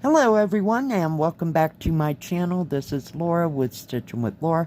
Hello everyone and welcome back to my channel. This is Laura with Stitching with Laura.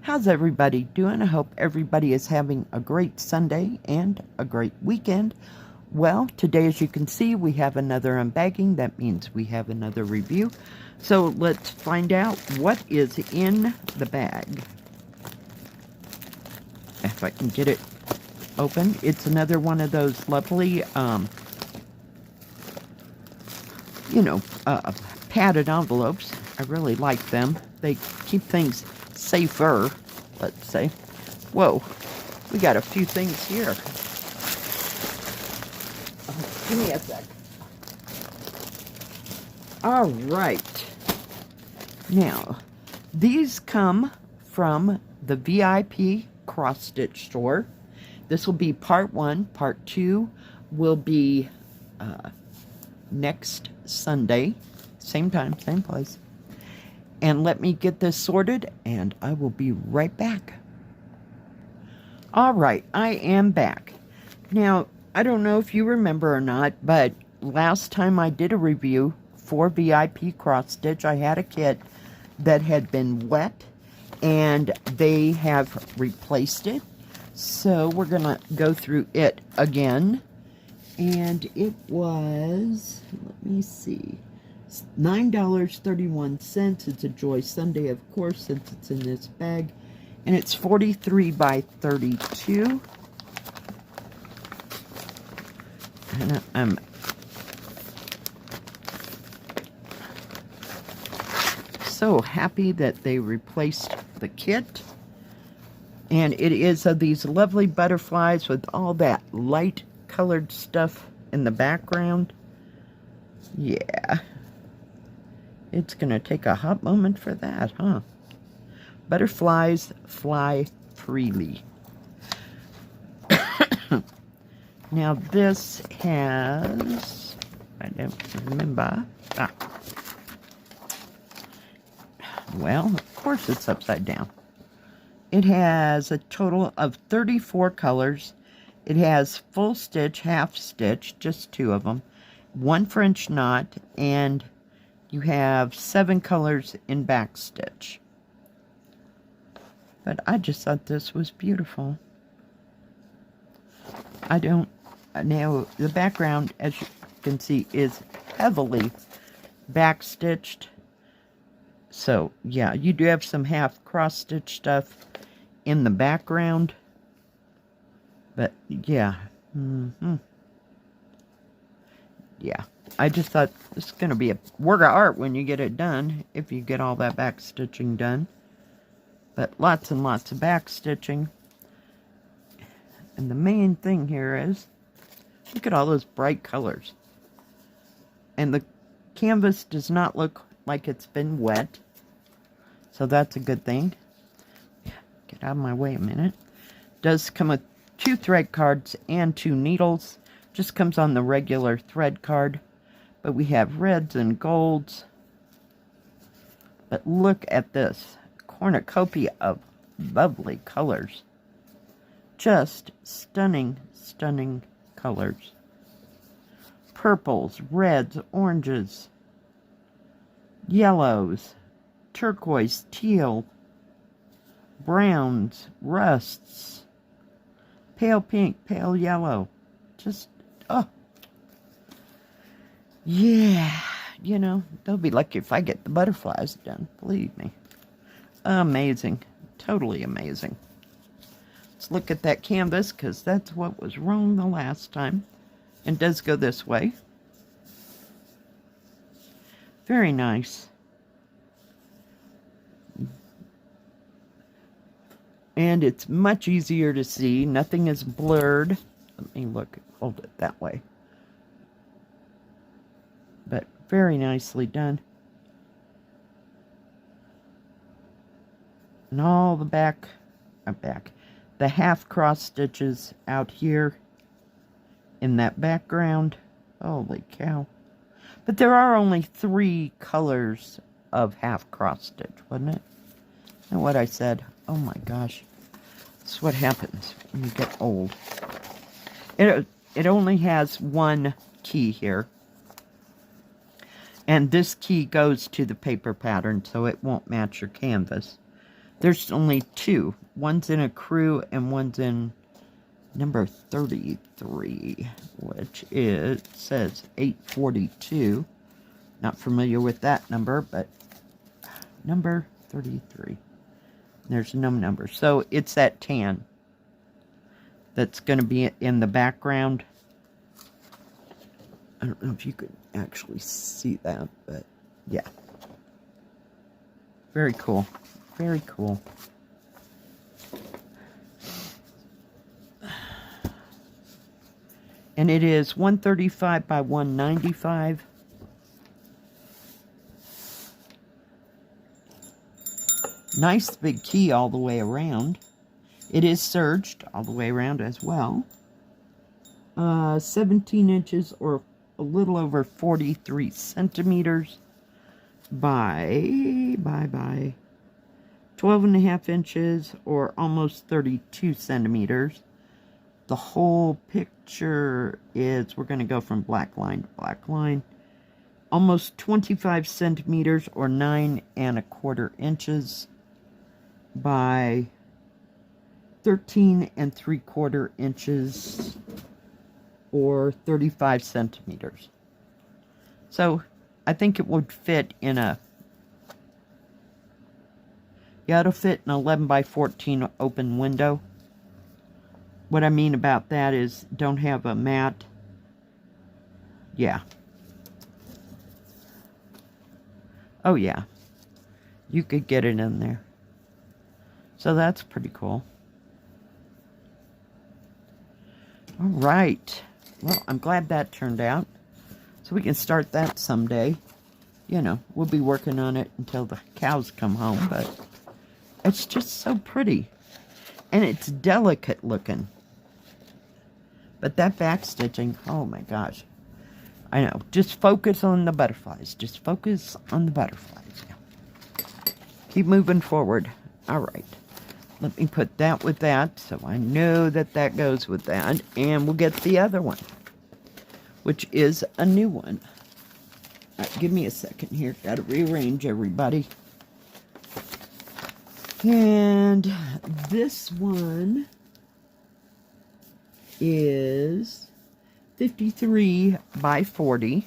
How's everybody doing? I hope everybody is having a great Sunday and a great weekend. Well, today as you can see we have another unbagging. That means we have another review. So let's find out what is in the bag. If I can get it open. It's another one of those lovely padded envelopes. I really like them. They keep things safer, let's say. Whoa, we got a few things here. Oh, give me a sec. All right. Now, these come from the VIPCrossStitch store. This will be part 1. Part 2 will be next Sunday. Same time, same place. And let me get this sorted and I will be right back. All right, I am back. Now, I don't know if you remember or not, but last time I did a review for VIPCrossStitch, I had a kit that had been wet and they have replaced it. So we're gonna go through it again. And it was, let me see, $9.31. It's a Joy Sunday, of course, since it's in this bag. And it's 43 by 32. And I'm so happy that they replaced the kit. And it is of these lovely butterflies with all that light colored stuff in the background. Yeah. It's gonna take a hot moment for that, huh? Butterflies fly freely. Now this has, I don't remember. Well, of course it's upside down. It has a total of 34 colors. It has full stitch, half stitch, just 2 of them, 1 French knot, and you have 7 colors in back stitch. But I just thought this was beautiful. Now the background, as you can see, is heavily back stitched. So yeah, you do have some half cross stitch stuff in the background. But yeah, yeah, I just thought this is going to be a work of art when you get it done, if you get all that back stitching done. But lots and lots of back stitching. And the main thing here is, look at all those bright colors. And the canvas does not look like it's been wet. So that's a good thing. Get out of my way a minute. Does come with 2 thread cards and 2 needles. Just comes on the regular thread card. But we have reds and golds. But look at this cornucopia of lovely colors. Just stunning, stunning colors. Purples, reds, oranges, yellows, turquoise, teal, browns, rusts, pale pink, pale yellow. Just, oh. Yeah, you know, they'll be lucky if I get the butterflies done. Believe me. Amazing. Totally amazing. Let's look at that canvas, because that's what was wrong the last time. And does go this way. Very nice. And it's much easier to see. Nothing is blurred. Let me look, hold it that way. But very nicely done. And all the the half cross stitches out here in that background. Holy cow. But there are only 3 colors of half cross stitch, wasn't it? And what I said, oh my gosh. That's what happens when you get old. It only has 1 key here. And this key goes to the paper pattern, so it won't match your canvas. There's only two. One's in a crew and one's in number 33, which is, says 842. Not familiar with that number, but number 33. There's no number. So it's that tan that's going to be in the background. I don't know if you could actually see that, but yeah. Very cool. Very cool. And it is 135 by 195. Nice big key all the way around. It is serged all the way around as well. 17 inches or a little over 43 centimeters by 12 and a half inches or almost 32 centimeters. The whole picture is, we're going to go from black line to black line, almost 25 centimeters or 9 1/4 inches by 13 3/4 inches or 35 centimeters. So I think it would fit in a, yeah, it'll fit an 11 by 14 open window. What I mean about that is don't have a mat. Yeah. Oh yeah. You could get it in there. So that's pretty cool. All right. Well, I'm glad that turned out. So we can start that someday. You know, we'll be working on it until the cows come home, but it's just so pretty. And it's delicate looking. But that back stitching, oh my gosh. I know. Just focus on the butterflies. Just focus on the butterflies. Keep moving forward. All right. Let me put that with that, so I know that that goes with that. And we'll get the other one, which is a new one. All right, give me a second here. Got to rearrange everybody. And this one is 53 by 40.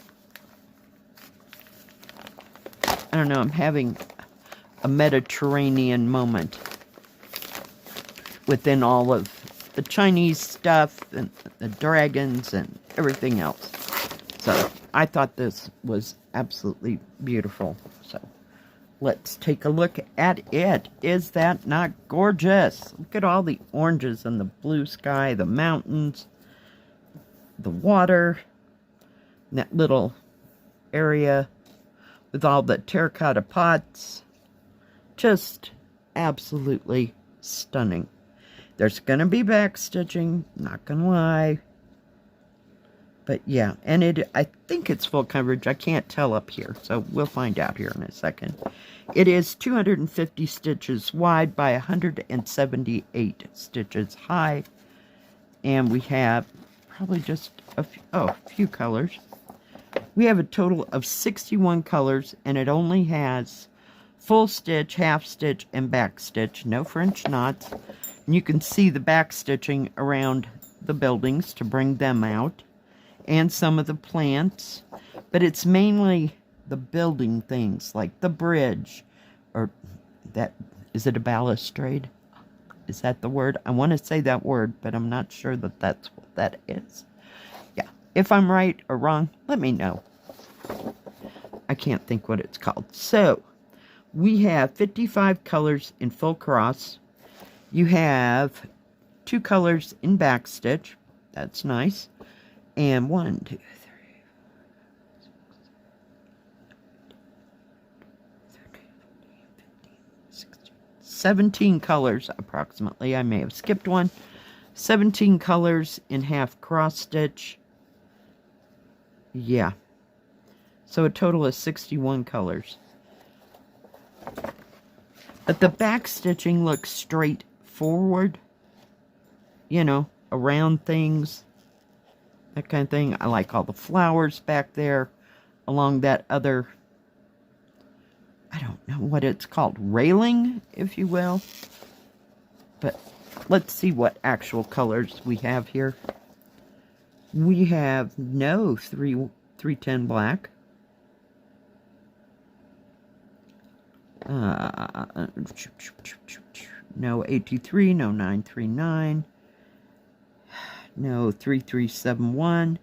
I don't know, I'm having a Mediterranean moment within all of the Chinese stuff and the dragons and everything else. So I thought this was absolutely beautiful. So let's take a look at it. Is that not gorgeous? Look at all the oranges and the blue sky, the mountains, the water, that little area with all the terracotta pots. Just absolutely stunning. There's going to be back stitching, not going to lie. But yeah, and I think it's full coverage. I can't tell up here, so we'll find out here in a second. It is 250 stitches wide by 178 stitches high. And we have probably just a few colors. We have a total of 61 colors, and it only has full stitch, half stitch, and back stitch. No French knots. And you can see the back stitching around the buildings to bring them out. And some of the plants. But it's mainly the building things, like the bridge. Or that, is it a balustrade? Is that the word? I want to say that word, but I'm not sure that that's what that is. Yeah. If I'm right or wrong, let me know. I can't think what it's called. So, we have 55 colors in full cross. You have 2 colors in backstitch. That's nice. And 1, 2, 3, 17 colors approximately. I may have skipped one. 17 colors in half cross stitch. Yeah. So a total of 61 colors. But the back stitching looks straight forward. You know, around things. That kind of thing. I like all the flowers back there. along that other, I don't know what it's called, railing, if you will. But let's see what actual colors we have here. We have no 310 black. No 83, no 939, no 3371.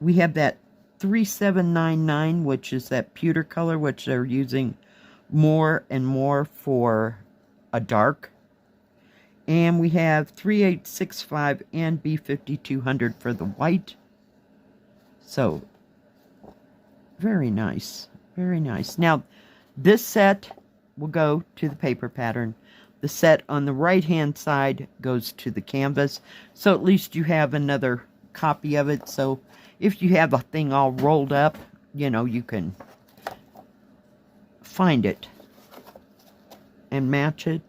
We have that 3799, which is that pewter color, which they're using more and more for a dark. And we have 3865 and B5200 for the white. So, very nice. Very nice. Now, this set will go to the paper pattern. The set on the right-hand side goes to the canvas. So at least you have another copy of it. So if you have a thing all rolled up, you know, you can find it and match it.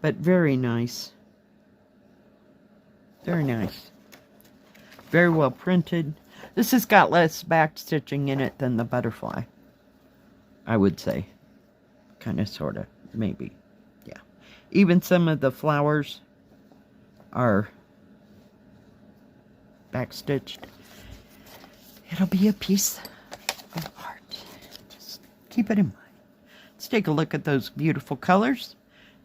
But very nice. Very nice. Very well printed. This has got less back stitching in it than the butterfly, I would say. Kind of, sort of, maybe. Yeah. Even some of the flowers are backstitched. It'll be a piece of art. Just keep it in mind. Let's take a look at those beautiful colors.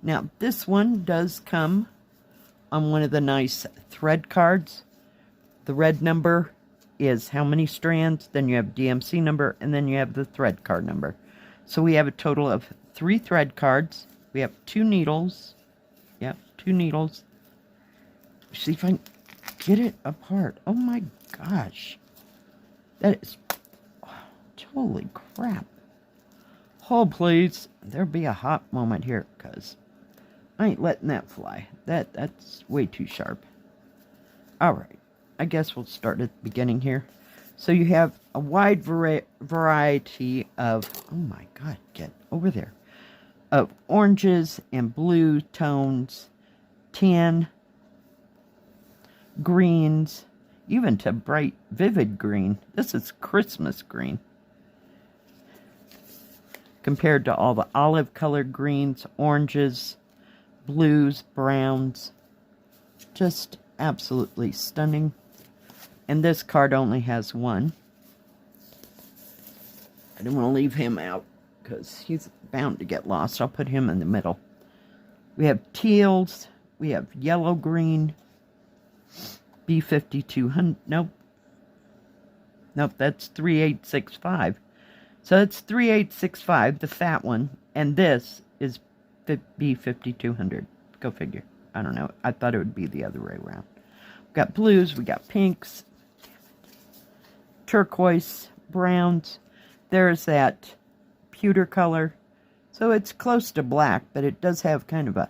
Now, this one does come on one of the nice thread cards. The red number is how many strands, then you have DMC number, and then you have the thread card number. So we have a total of 3 thread cards. We have 2 needles. Yep, 2 needles. See if I can get it apart. Oh my gosh. That is... holy crap. Hold, please. There'll be a hot moment here, because I ain't letting that fly. That's way too sharp. Alright. I guess we'll start at the beginning here. So you have a wide variety of... oh my god, get over there. Of oranges and blue tones, tan, greens, even to bright, vivid green. This is Christmas green. Compared to all the olive-colored greens, oranges, blues, browns. Just absolutely stunning. And this card only has 1. I don't want to leave him out because he's bound to get lost. I'll put him in the middle. We have teals. We have yellow-green. B5200. Nope. Nope, that's 3865. So it's 3865, the fat one. And this is B5200. Go figure. I don't know. I thought it would be the other way around. We've got blues. We got pinks. Turquoise. Browns. There's that pewter color. So it's close to black, but it does have kind of a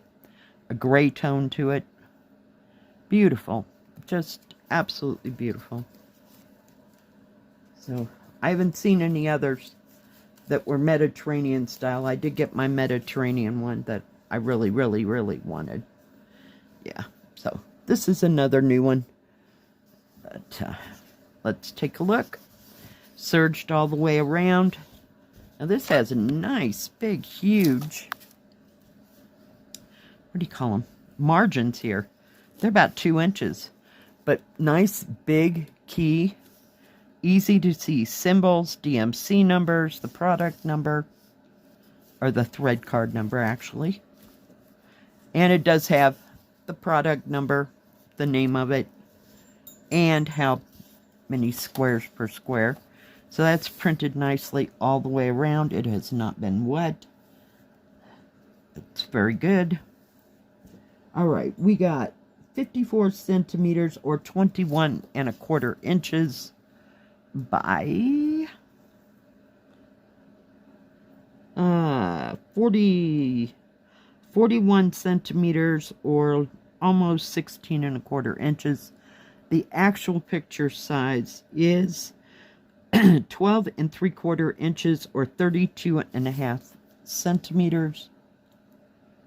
gray tone to it. Beautiful. Just absolutely beautiful. So I haven't seen any others that were Mediterranean style. I did get my Mediterranean one that I really, really, really wanted. Yeah, so this is another new one. But let's take a look. Serged all the way around. Now this has a nice, big, huge, what do you call them? Margins here. They're about 2 inches. But nice, big key. Easy to see symbols, DMC numbers, the product number, or the thread card number, actually. And it does have the product number, the name of it, and how many squares per square. So that's printed nicely all the way around. It has not been wet. It's very good. All right, we got 54 centimeters or 21¼ inches by 41 centimeters or almost 16¼ inches. The actual picture size is 12¾ inches or 32½ centimeters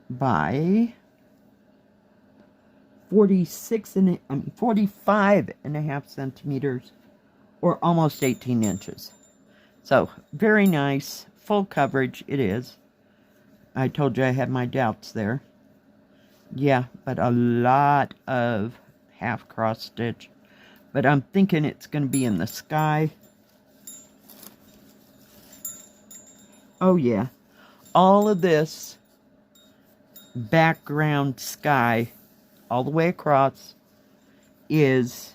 by 45½ centimeters or almost 18 inches. So, very nice. Full coverage, it is. I told you I had my doubts there. Yeah, but a lot of half cross stitch. But I'm thinking it's going to be in the sky. Oh yeah. All of this background sky all the way across is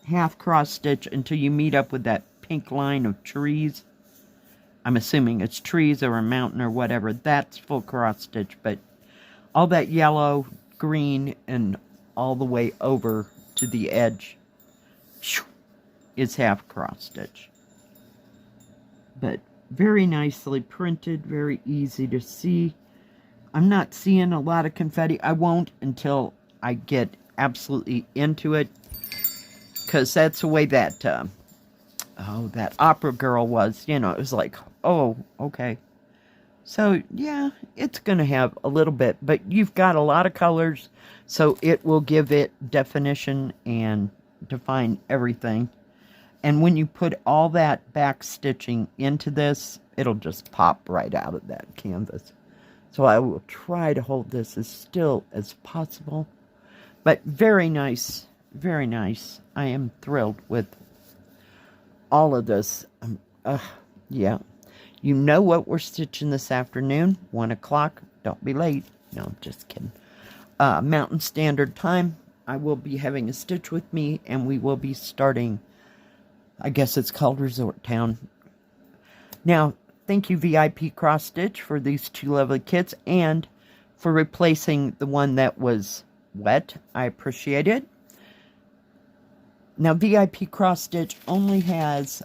half cross stitch until you meet up with that pink line of trees. I'm assuming it's trees or a mountain or whatever. That's full cross stitch, but all that yellow, green, and all the way over to the edge is half cross stitch. But very nicely printed, very easy to see. I'm not seeing a lot of confetti. I won't until I get absolutely into it, because that's the way that that opera girl was. You know, it was like, oh, okay. So yeah, it's gonna have a little bit, but you've got a lot of colors, so it will give it definition and define everything. And when you put all that back stitching into this, it'll just pop right out of that canvas. So I will try to hold this as still as possible. But very nice, very nice. I am thrilled with all of this. Yeah. You know what we're stitching this afternoon, 1 o'clock. Don't be late. No, I'm just kidding. Mountain Standard Time. I will be having a stitch with me, and we will be starting, I guess it's called Resort Town. Now, thank you VIPCrossStitch for these 2 lovely kits and for replacing the one that was wet. I appreciate it. Now, VIPCrossStitch only has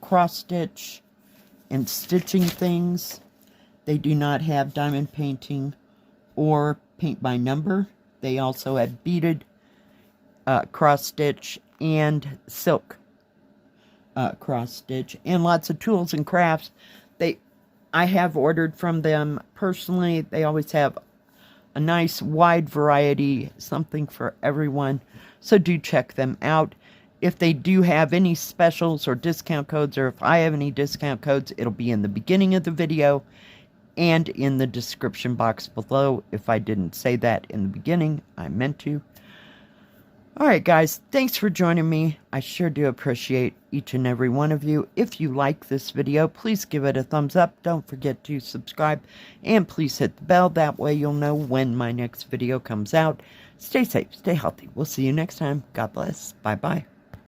cross-stitch and stitching things. They do not have diamond painting or paint by number. They also have beaded cross-stitch and silk cross-stitch, and lots of tools and crafts. I have ordered from them personally. They always have a nice wide variety, something for everyone, so do check them out. If they do have any specials or discount codes, or if I have any discount codes, it'll be in the beginning of the video and in the description box below. If I didn't say that in the beginning, I meant to. Alright guys, thanks for joining me. I sure do appreciate each and every one of you. If you like this video, please give it a thumbs up. Don't forget to subscribe, and please hit the bell. That way you'll know when my next video comes out. Stay safe, stay healthy. We'll see you next time. God bless. Bye-bye.